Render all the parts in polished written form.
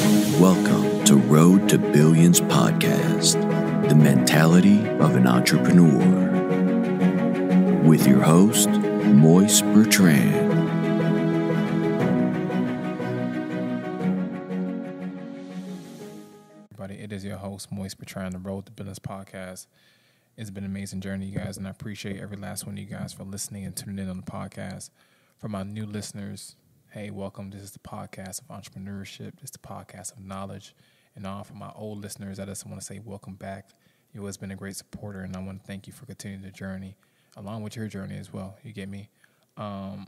Welcome to Road to Billions podcast, the mentality of an entrepreneur. With your host, Moise Bertrand. Everybody, it is your host, Moise Bertrand, the Road to Billions podcast. It's been an amazing journey, you guys, and I appreciate every last one of you guys for listening and tuning in on the podcast. For my new listeners, hey, welcome. This is the podcast of entrepreneurship. This is the podcast of knowledge. And all for my old listeners, I just want to say welcome back. You always been a great supporter, and I want to thank you for continuing the journey, along with your journey as well. You get me? I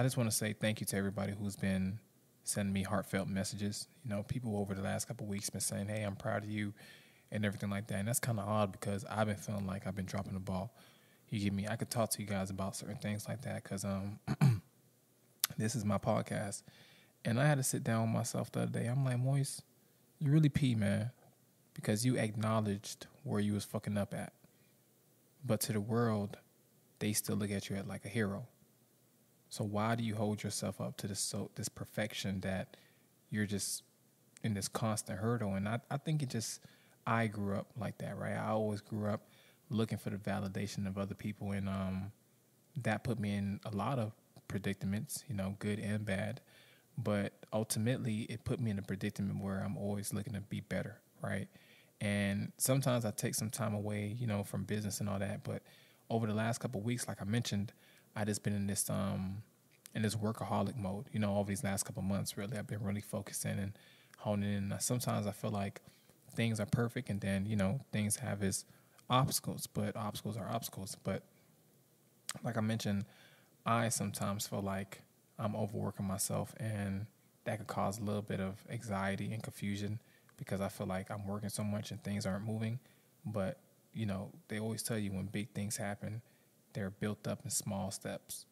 just want to say thank you to everybody who's been sending me heartfelt messages. You know, people over the last couple of weeks been saying, hey, I'm proud of you and everything like that. And that's kind of odd because I've been feeling like I've been dropping the ball. You get me? I could talk to you guys about certain things like that because this is my podcast. And I had to sit down with myself the other day. I'm like, Moise, you really pee, man, because you acknowledged where you was fucking up at. But to the world, they still look at you as like a hero. So why do you hold yourself up to this perfection that you're just in this constant hurdle? And I think I grew up like that, right? I always grew up looking for the validation of other people, and that put me in a lot of predicaments, you know, good and bad. But ultimately, it put me in a predicament where I'm always looking to be better, right? And sometimes I take some time away, you know, from business and all that. But over the last couple of weeks, like I mentioned, I just been in this workaholic mode, you know, over these last couple of months. Really, I've been really focusing and honing in. Sometimes I feel like things are perfect, and then, you know, things have its obstacles, but obstacles are obstacles. But like I mentioned, I sometimes feel like I'm overworking myself, and that could cause a little bit of anxiety and confusion because I feel like I'm working so much and things aren't moving. But, you know, they always tell you when big things happen, they're built up in small steps.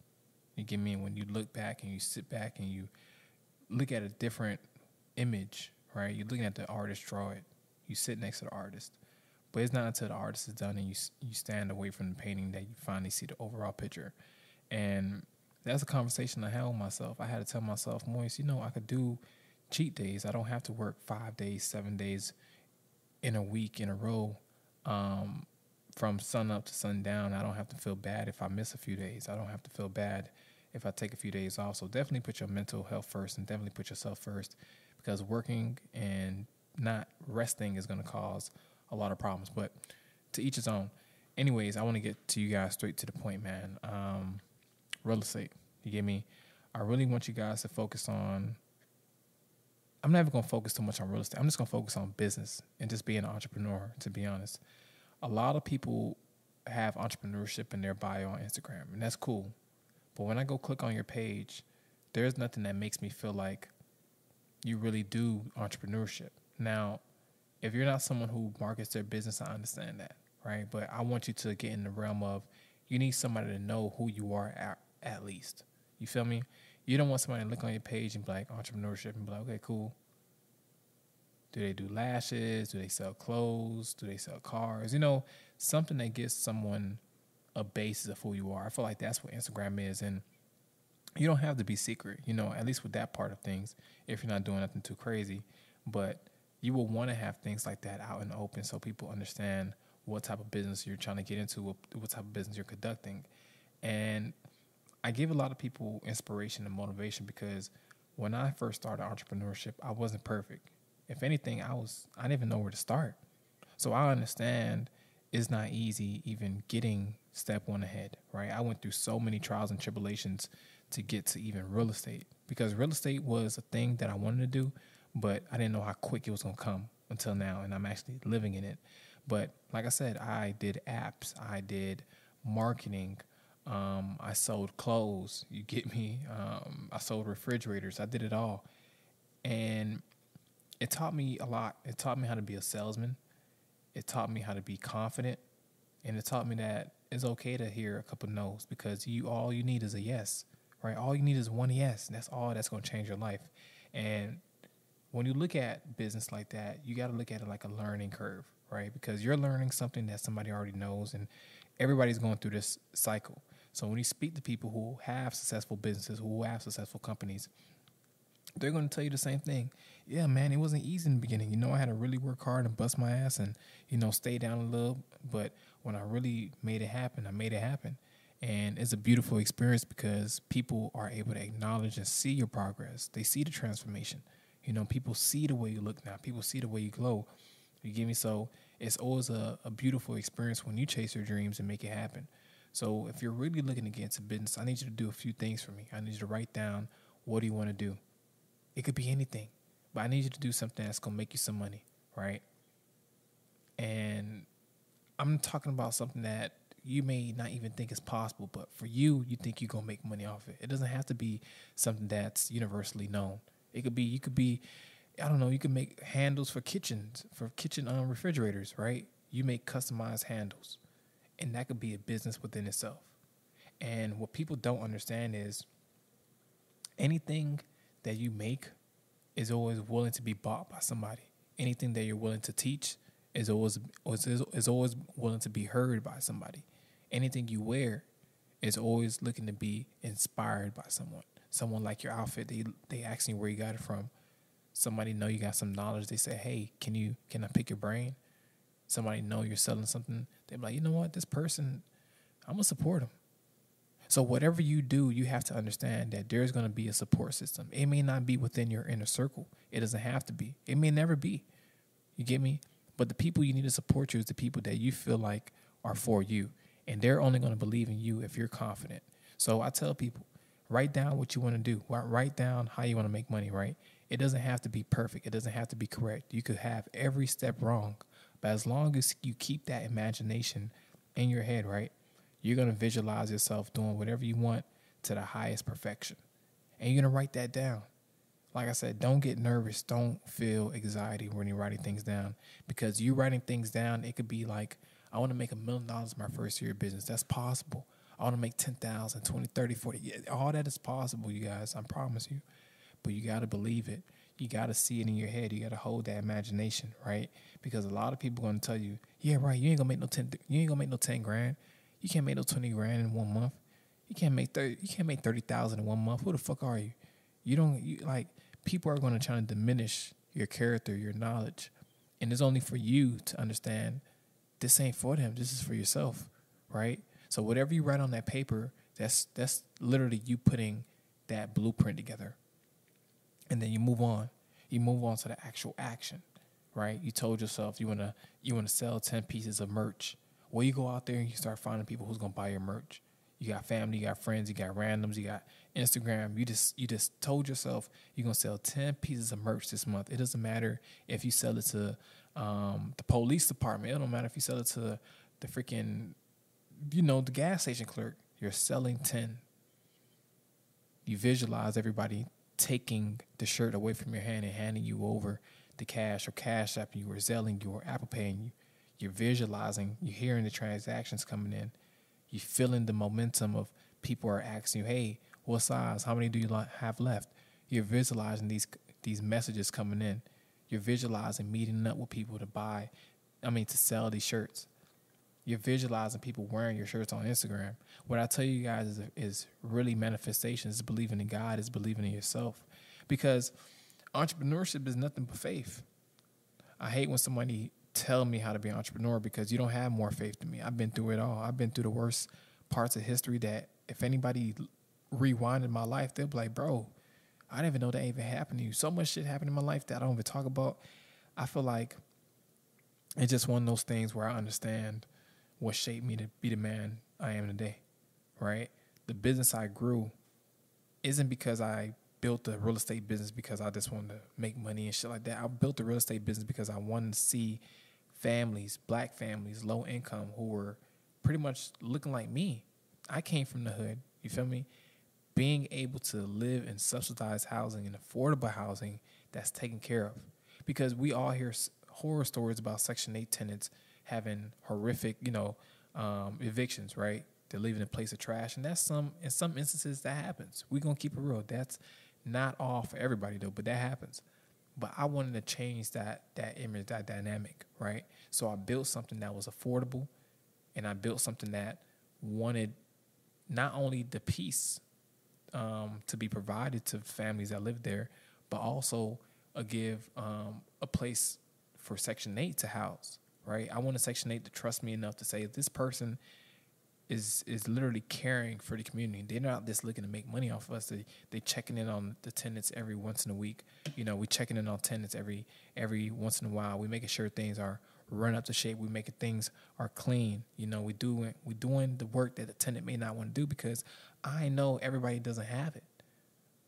You get me? When you look back and you sit back and you look at a different image, right? You're looking at the artist draw it. You sit next to the artist. But it's not until the artist is done and you stand away from the painting that you finally see the overall picture. And that's a conversation I had with myself. I had to tell myself, Moise, you know, I could do cheat days. I don't have to work 5 days, 7 days in a week in a row from sun up to sundown. I don't have to feel bad if I miss a few days. I don't have to feel bad if I take a few days off. So definitely put your mental health first and definitely put yourself first, because working and not resting is going to cause a lot of problems. But to each his own. Anyways, I want to get to you guys straight to the point, man. Real estate, you get me? I really want you guys to focus on, I'm never going to focus too much on real estate. I'm just going to focus on business and just being an entrepreneur, to be honest. A lot of people have entrepreneurship in their bio on Instagram, and that's cool. But when I go click on your page, there's nothing that makes me feel like you really do entrepreneurship. Now, if you're not someone who markets their business, I understand that, right? But I want you to get in the realm of, you need somebody to know who you are at least. You feel me? You don't want somebody to look on your page and be like, entrepreneurship, and be like, okay, cool. Do they do lashes? Do they sell clothes? Do they sell cars? You know, something that gives someone a basis of who you are. I feel like that's what Instagram is. And you don't have to be secret, you know, at least with that part of things, if you're not doing nothing too crazy. But you will want to have things like that out in the open so people understand what type of business you're trying to get into, what type of business you're conducting. And I give a lot of people inspiration and motivation because when I first started entrepreneurship, I wasn't perfect. If anything, I didn't even know where to start. So I understand it's not easy even getting step one ahead, right? I went through so many trials and tribulations to get to even real estate, because real estate was a thing that I wanted to do, but I didn't know how quick it was going to come until now, and I'm actually living in it. But like I said, I did apps, I did marketing, I sold clothes, you get me? I sold refrigerators, I did it all. And it taught me a lot. It taught me how to be a salesman. It taught me how to be confident. And it taught me that it's okay to hear a couple no's, because all you need is a yes, right? All you need is one yes. That's all that's going to change your life. And when you look at business like that, you got to look at it like a learning curve, right? Because you're learning something that somebody already knows, and everybody's going through this cycle. So when you speak to people who have successful businesses, who have successful companies, they're going to tell you the same thing. Yeah, man, it wasn't easy in the beginning. You know, I had to really work hard and bust my ass and, you know, stay down a little. But when I really made it happen, I made it happen. And it's a beautiful experience because people are able to acknowledge and see your progress. They see the transformation. You know, people see the way you look now. People see the way you glow. You get me? So it's always a beautiful experience when you chase your dreams and make it happen. So if you're really looking to get into business, I need you to do a few things for me. I need you to write down, what do you want to do? It could be anything, but I need you to do something that's going to make you some money, right? And I'm talking about something that you may not even think is possible, but for you, you think you're going to make money off it. It doesn't have to be something that's universally known. You could be, I don't know, you can make handles for kitchen refrigerators, right? You make customized handles, and that could be a business within itself. And what people don't understand is anything that you make is always willing to be bought by somebody. Anything that you're willing to teach is always willing to be heard by somebody. Anything you wear is always looking to be inspired by someone. Someone like your outfit, they ask you where you got it from. Somebody know you got some knowledge. They say, hey, can I pick your brain? Somebody know you're selling something. They're like, you know what, this person, I'm going to support them. So whatever you do, you have to understand that there's going to be a support system. It may not be within your inner circle. It doesn't have to be. It may never be. You get me? But the people you need to support you is the people that you feel like are for you. And they're only going to believe in you if you're confident. So I tell people, write down what you want to do. Write down how you want to make money, right? It doesn't have to be perfect. It doesn't have to be correct. You could have every step wrong. But as long as you keep that imagination in your head, right, you're going to visualize yourself doing whatever you want to the highest perfection. And you're going to write that down. Like I said, don't get nervous. Don't feel anxiety when you're writing things down. Because you writing things down, it could be like, I want to make $1 million my first year of business. That's possible. I want to make 10,000, 20, 30, 40. Yeah, all that is possible, you guys. I promise you. But you got to believe it. You got to see it in your head. You got to hold that imagination, right? Because a lot of people are going to tell you, yeah, right, you ain't going to make no 10 grand. You can't make no 20 grand in 1 month. You can't make 30,000 in 1 month. Who the fuck are you? People are going to try to diminish your character, your knowledge. And it's only for you to understand this ain't for them. This is for yourself, right? So whatever you write on that paper, that's literally you putting that blueprint together. And then you move on. You move on to the actual action, right? You told yourself you wanna sell 10 pieces of merch. Well, you go out there and you start finding people who's gonna buy your merch. You got family, you got friends, you got randoms, you got Instagram. You just told yourself you're gonna sell 10 pieces of merch this month. It doesn't matter if you sell it to the police department. It don't matter if you sell it to the freaking, the gas station clerk. You're selling 10. You visualize everybody taking the shirt away from your hand and handing you over the cash, or Cash App you, or Zelling you, or Apple Paying you. You're visualizing, you're hearing the transactions coming in. You're feeling the momentum of people are asking you, hey, what size? How many do you have left? You're visualizing these messages coming in. You're visualizing meeting up with people to sell these shirts. You're visualizing people wearing your shirts on Instagram. What I tell you guys is really manifestation. Is believing in God, is believing in yourself. Because entrepreneurship is nothing but faith. I hate when somebody tell me how to be an entrepreneur, because you don't have more faith than me. I've been through it all. I've been through the worst parts of history that if anybody rewinded my life, they'll be like, bro, I didn't even know that even happened to you. So much shit happened in my life that I don't even talk about. I feel like it's just one of those things where I understand what shaped me to be the man I am today, right? The business I grew isn't because I built a real estate business because I just wanted to make money and shit like that. I built a real estate business because I wanted to see families, black families, low income, who were pretty much looking like me. I came from the hood, you feel me? Being able to live in subsidized housing and affordable housing that's taken care of. Because we all hear horror stories about Section 8 tenants having horrific, evictions, right? They're leaving a place of trash. And in some instances that happens. We're going to keep it real. That's not all for everybody though, but that happens. But I wanted to change that image, that dynamic, right? So I built something that was affordable, and I built something that wanted not only the peace to be provided to families that live there, but also give a place for Section 8 to house, right? I want a Section 8 to trust me enough to say if this person is literally caring for the community. They're not just looking to make money off of us. They checking in on the tenants every once in a week. We checking in on tenants every once in a while. We making sure things are run up to shape. We making things are clean. We doing the work that the tenant may not want to do, because I know everybody doesn't have it.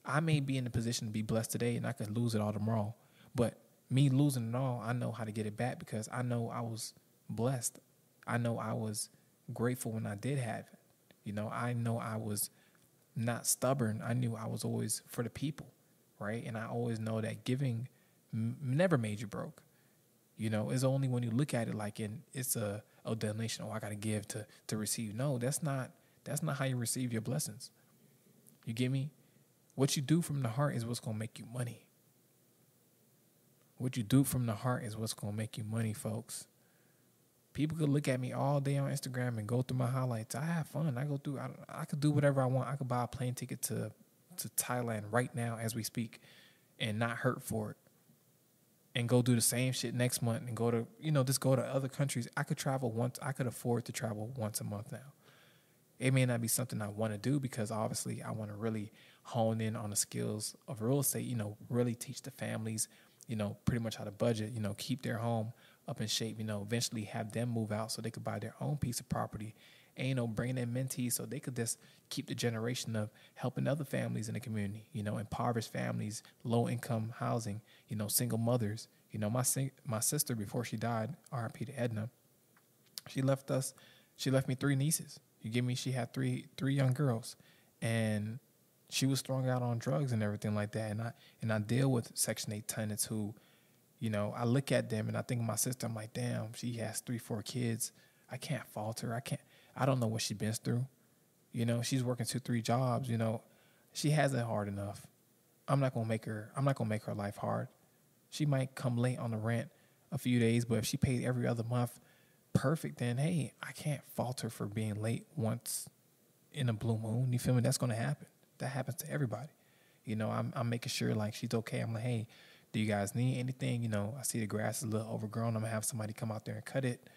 I may be in the position to be blessed today and I could lose it all tomorrow. But me losing it all, I know how to get it back, because I know I was blessed. I know I was grateful when I did have it. I know I was not stubborn. I knew I was always for the people, right? And I always know that giving never made you broke. It's only when you look at it like it's a donation. Oh, I got to give to receive. No, that's not how you receive your blessings. You get me? What you do from the heart is what's going to make you money. What you do from the heart is what's going to make you money, folks. People could look at me all day on Instagram and go through my highlights. I have fun. I could do whatever I want. I could buy a plane ticket to Thailand right now as we speak and not hurt for it. And go do the same shit next month and go to, just go to other countries. I could travel once. I could afford to travel once a month now. It may not be something I want to do, because obviously I want to really hone in on the skills of real estate, really teach the families, pretty much how to budget, keep their home up in shape, eventually have them move out so they could buy their own piece of property, and, bring in mentees so they could just keep the generation of helping other families in the community, impoverished families, low-income housing, single mothers. My sister, before she died, R.I.P. to Edna, she left me 3 nieces. You get me? She had three young girls, and she was strung out on drugs and everything like that. And I deal with Section 8 tenants who, I look at them and I think of my sister. I'm like, damn, she has 3-4 kids. I can't fault her. I don't know what she's been through. She's working 2-3 jobs. She has it hard enough. I'm not gonna make her life hard. She might come late on the rent a few days, but if she paid every other month, perfect, then hey, I can't fault her for being late once in a blue moon. You feel me? That's gonna happen. That happens to everybody. I'm making sure like she's okay. I'm like, hey, do you guys need anything? I see the grass is a little overgrown. I'm gonna have somebody come out there and cut it.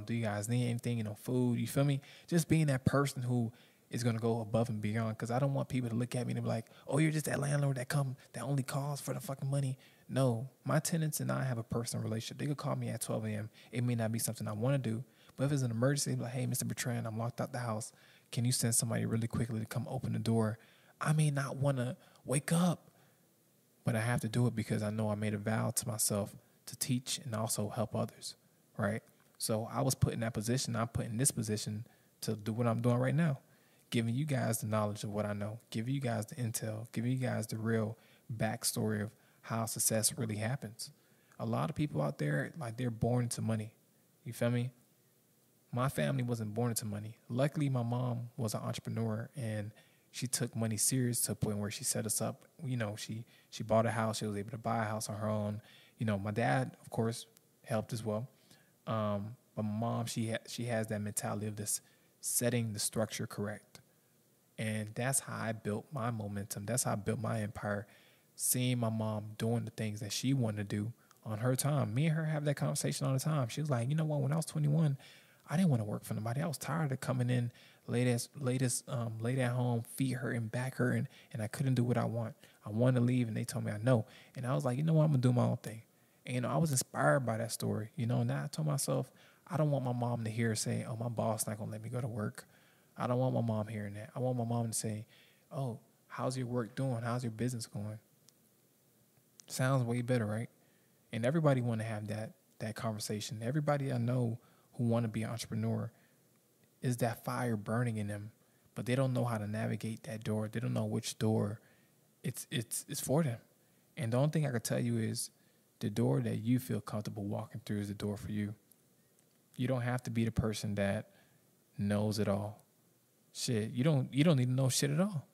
Do you guys need anything? Food. You feel me? Just being that person who is gonna go above and beyond. Because I don't want people to look at me and be like, oh, you're just that landlord that only calls for the fucking money. No, my tenants and I have a personal relationship. They could call me at 12 a.m. It may not be something I want to do, but if it's an emergency, like, hey, Mr. Bertrand, I'm locked out the house. Can you send somebody really quickly to come open the door? I may not want to wake up, but I have to do it because I know I made a vow to myself to teach and also help others, right? So I was put in that position. I'm put in this position to do what I'm doing right now, giving you guys the knowledge of what I know, giving you guys the intel, giving you guys the real backstory of how success really happens. A lot of people out there, like, they're born into money. You feel me? My family wasn't born into money. Luckily, my mom was an entrepreneur, and she took money serious to a point where she set us up. She bought a house. She was able to buy a house on her own. My dad, of course, helped as well. But my mom, she has that mentality of this setting the structure correct. And that's how I built my momentum. That's how I built my empire, seeing my mom doing the things that she wanted to do on her time. Me and her have that conversation all the time. She was like, you know what, when I was 21, I didn't want to work for nobody. I was tired of coming in late at home, feet hurting, back hurting, and I couldn't do what I want. I wanted to leave, and they told me I know. And I was like, you know what, I'm going to do my own thing. And, I was inspired by that story. Now I told myself, I don't want my mom to hear say, oh, my boss not going to let me go to work. I don't want my mom hearing that. I want my mom to say, oh, how's your work doing? How's your business going? Sounds way better, right? And everybody want to have that conversation. Everybody I know who want to be an entrepreneur is that fire burning in them, but they don't know how to navigate that door. They don't know which door it's for them. And the only thing I can tell you is the door that you feel comfortable walking through is the door for you. You don't have to be the person that knows it all. Shit, you don't need to know shit at all.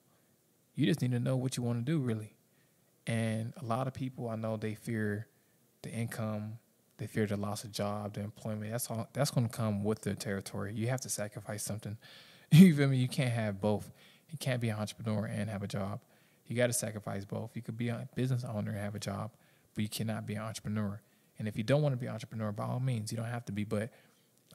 You just need to know what you want to do, really. And a lot of people I know, they fear the income, they fear the loss of job, the employment. That's going to come with the territory. You have to sacrifice something. You feel me? You can't have both. You can't be an entrepreneur and have a job. You got to sacrifice both. You could be a business owner and have a job, but you cannot be an entrepreneur. And if you don't want to be an entrepreneur, by all means, you don't have to be. But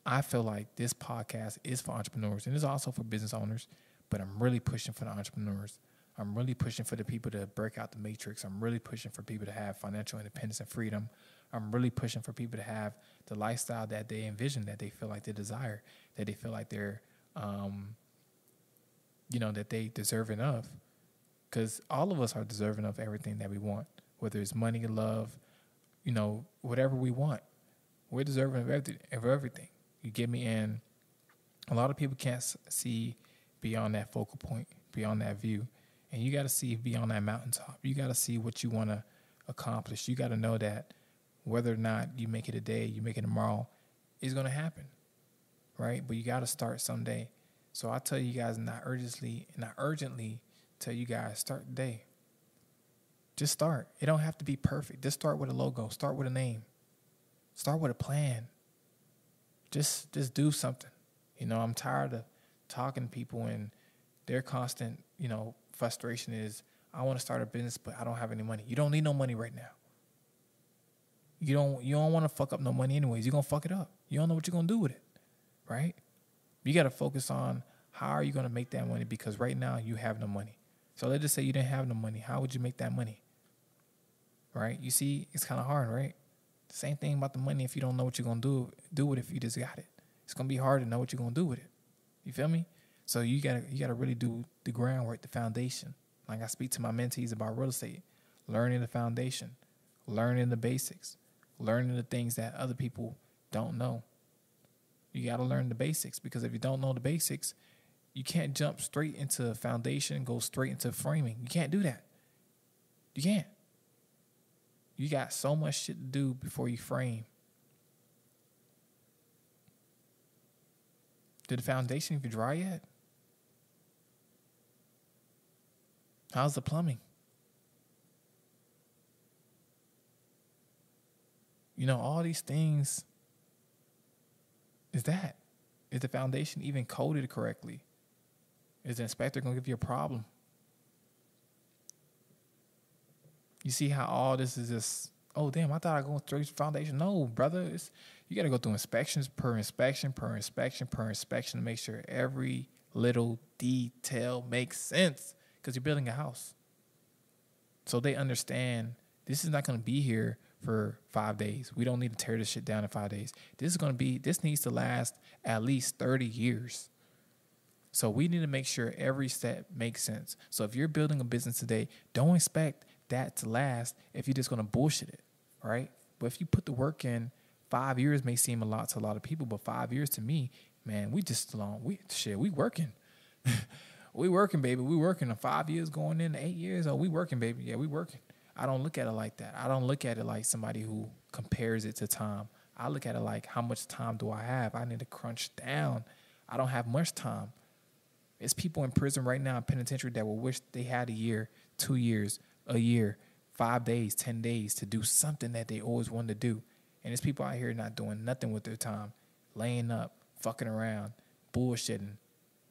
I feel like this podcast is for entrepreneurs, and it's also for business owners, but I'm really pushing for the entrepreneurs. I'm really pushing for the people to break out the matrix. I'm really pushing for people to have financial independence and freedom. I'm really pushing for people to have the lifestyle that they envision, that they feel like they desire, that they feel like they're, that they deserving of. Because all of us are deserving of everything that we want, whether it's money, love, whatever we want. We're deserving of everything. You get me? And a lot of people can't see beyond that focal point, beyond that view. And you got to see beyond that mountaintop. You got to see what you want to accomplish. You got to know that whether or not you make it today, you make it tomorrow, it's going to happen, right? But you got to start someday. So I tell you guys, not urgently tell you guys, start today. Just start. It don't have to be perfect. Just start with a logo. Start with a name. Start with a plan. Just do something. I'm tired of talking to people and their constant, frustration is, I want to start a business, but I don't have any money. You don't need no money right now. You don't want to fuck up no money anyways. You're going to fuck it up. You don't know what you're going to do with it, right? You got to focus on how are you going to make that money, because right now you have no money. So let's just say you didn't have no money. How would you make that money, right? You see, it's kind of hard, right? Same thing about the money. If you don't know what you're going to do with it if you just got it. It's going to be hard to know what you're going to do with it. You feel me? So you gotta really do the groundwork, the foundation. Like I speak to my mentees about real estate, learning the foundation, learning the basics, learning the things that other people don't know. You got to learn the basics, because if you don't know the basics, you can't jump straight into foundation and go straight into framing. You can't do that. You can't. You got so much shit to do before you frame. Did the foundation even dry yet? How's the plumbing? All these things. Is the foundation even coded correctly? Is the inspector going to give you a problem? You see how all this is just, oh, damn, I thought I was going straight to foundation. No, brother. You got to go through inspections per inspection to make sure every little detail makes sense, because you're building a house. So they understand this is not going to be here for 5 days. We don't need to tear this shit down in 5 days. This needs to last at least 30 years. So we need to make sure every step makes sense. So if you're building a business today, don't expect that to last if you're just going to bullshit it, right? But if you put the work in, 5 years may seem a lot to a lot of people, but 5 years to me, man, we working. We working, baby. We working. 5 years going into 8 years. Oh, we working, baby. Yeah, we working. I don't look at it like that. I don't look at it like somebody who compares it to time. I look at it like, how much time do I have? I need to crunch down. I don't have much time. There's people in prison right now in penitentiary that will wish they had a year, 2 years, a year, 5 days, 10 days to do something that they always wanted to do. And there's people out here not doing nothing with their time, laying up, fucking around, bullshitting,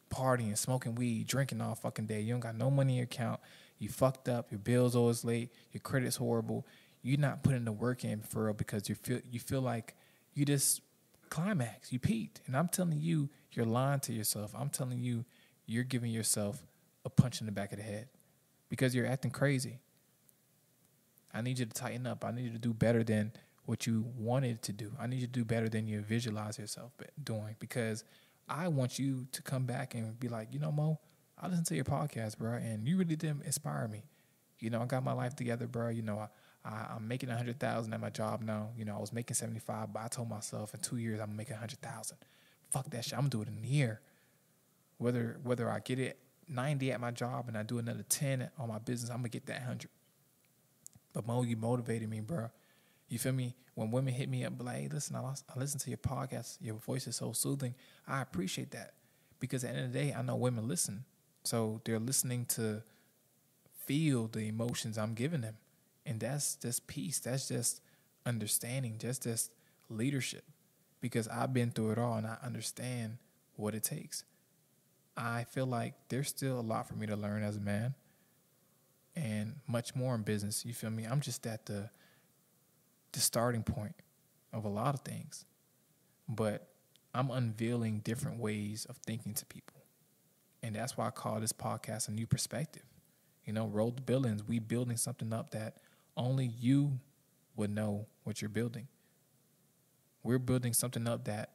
partying, smoking weed, drinking all fucking day. You don't got no money in your account. You fucked up. Your bill's always late. Your credit's horrible. You're not putting the work in for real, because you feel like you just climaxed. You peaked. And I'm telling you, you're lying to yourself. I'm telling you, you're giving yourself a punch in the back of the head because you're acting crazy. I need you to tighten up. I need you to do better than what you wanted to do. I need you to do better than you visualize yourself doing, because I want you to come back and be like, Mo, I listened to your podcast, bro, and you really did inspire me. I got my life together, bro. I'm making 100,000 at my job now. I was making 75, but I told myself in 2 years I'm making 100,000. Fuck that shit. I'm gonna do it in a year. Whether I get it 90 at my job and I do another 10 on my business, I'm gonna get that 100. But Mo, you motivated me, bro. You feel me? When women hit me up, be like, hey, listen, I listen to your podcast. Your voice is so soothing. I appreciate that, because at the end of the day, I know women listen. So they're listening to feel the emotions I'm giving them. And that's just peace. That's just understanding, just leadership, because I've been through it all and I understand what it takes. I feel like there's still a lot for me to learn as a man. and much more in business. You feel me? I'm just at the starting point of a lot of things. But I'm unveiling different ways of thinking to people. And that's why I call this podcast A New Perspective. You know, Road to Billions, we building something up that only you would know what you're building. We're building something up that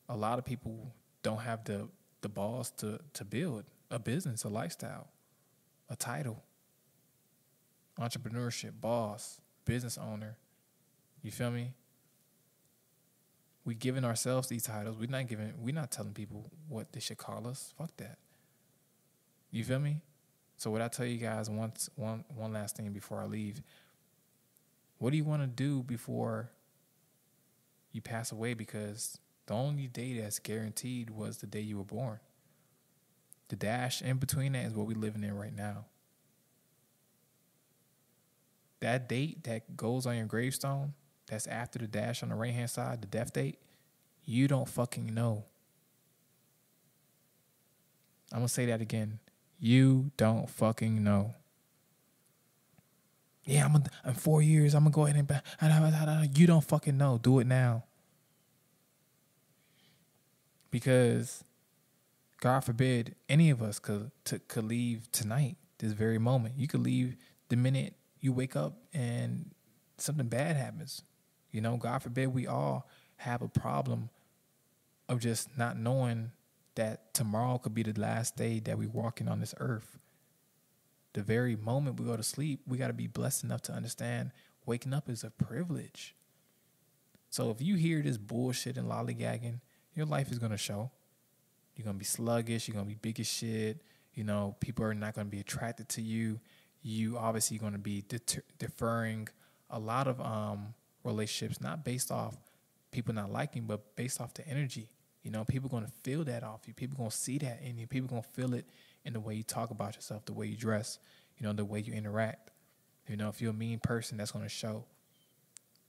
a lot of people don't have the balls to build. A business, a lifestyle, a title, entrepreneurship, boss, business owner. You feel me? We giving ourselves these titles. We're not telling people what they should call us. Fuck that. You feel me? So what I tell you guys one last thing before I leave. What do you want to do before you pass away? Because the only day that's guaranteed was the day you were born. The dash in between that is what we're living in right now. That date that goes on your gravestone, that's after the dash on the right-hand side, the death date, you don't fucking know. I'm going to say that again. You don't fucking know. Yeah, in 4 years, I'm going to go ahead and... You don't fucking know. Do it now. Because, God forbid, any of us could leave tonight, this very moment. You could leave the minute you wake up and something bad happens. You know, God forbid, we all have a problem of just not knowing that tomorrow could be the last day that we're walking on this earth. The very moment we go to sleep, we got to be blessed enough to understand waking up is a privilege. So if you hear this bullshit and lollygagging, your life is going to show. You're going to be sluggish. You're going to be big as shit. You know, people are not going to be attracted to you. You obviously going to be deferring a lot of relationships, not based off people not liking, but based off the energy. You know, people going to feel that off you. People going to see that in you. People going to feel it in the way you talk about yourself, the way you dress, you know, the way you interact. You know, if you're a mean person, that's going to show.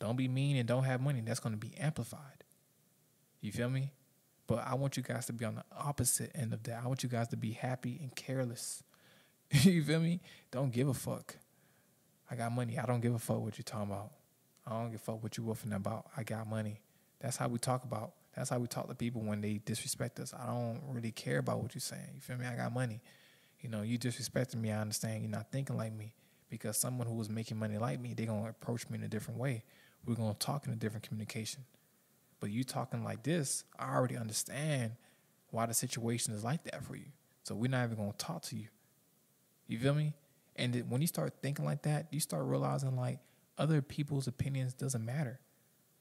Don't be mean and don't have money. That's going to be amplified. You feel me? But I want you guys to be on the opposite end of that. I want you guys to be happy and careless. You feel me? Don't give a fuck. I got money. I don't give a fuck what you're talking about. I don't give a fuck what you woofing about. I got money. That's how we talk about. That's how we talk to people when they disrespect us. I don't really care about what you're saying. You feel me? I got money. You know, you disrespecting me. I understand you're not thinking like me, because someone who was making money like me, they're going to approach me in a different way. We're going to talk in a different communication. But you talking like this, I already understand why the situation is like that for you. So we're not even going to talk to you. You feel me? And when you start thinking like that, you start realizing like other people's opinions doesn't matter.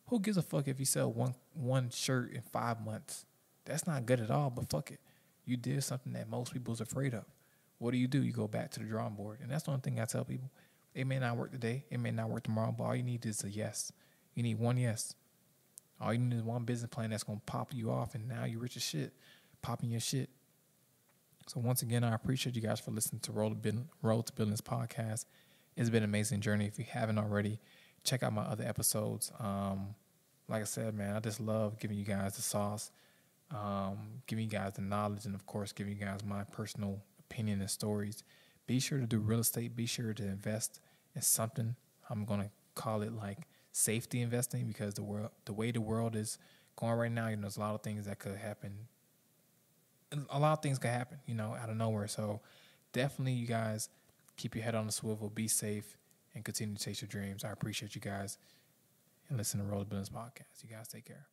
Who gives a fuck if you sell one shirt in 5 months? That's not good at all, but fuck it. You did something that most people's afraid of. What do? You go back to the drawing board. And that's the only thing I tell people. It may not work today. It may not work tomorrow, but all you need is a yes. You need one yes. All you need is one business plan that's going to pop you off, and now you're rich as shit, popping your shit. So once again, I appreciate you guys for listening to Road to Billions podcast. It's been an amazing journey. If you haven't already, check out my other episodes. Like I said, man, I just love giving you guys the sauce, giving you guys the knowledge, and, of course, giving you guys my personal opinion and stories. Be sure to do real estate. Be sure to invest in something. I'm going to call it like safety investing, because the way the world is going right now, you know, there's a lot of things that could happen. A lot of things could happen, you know, out of nowhere. So definitely, you guys, keep your head on the swivel, be safe, and continue to chase your dreams. I appreciate you guys, and listen to Road to Billions podcast. You guys take care.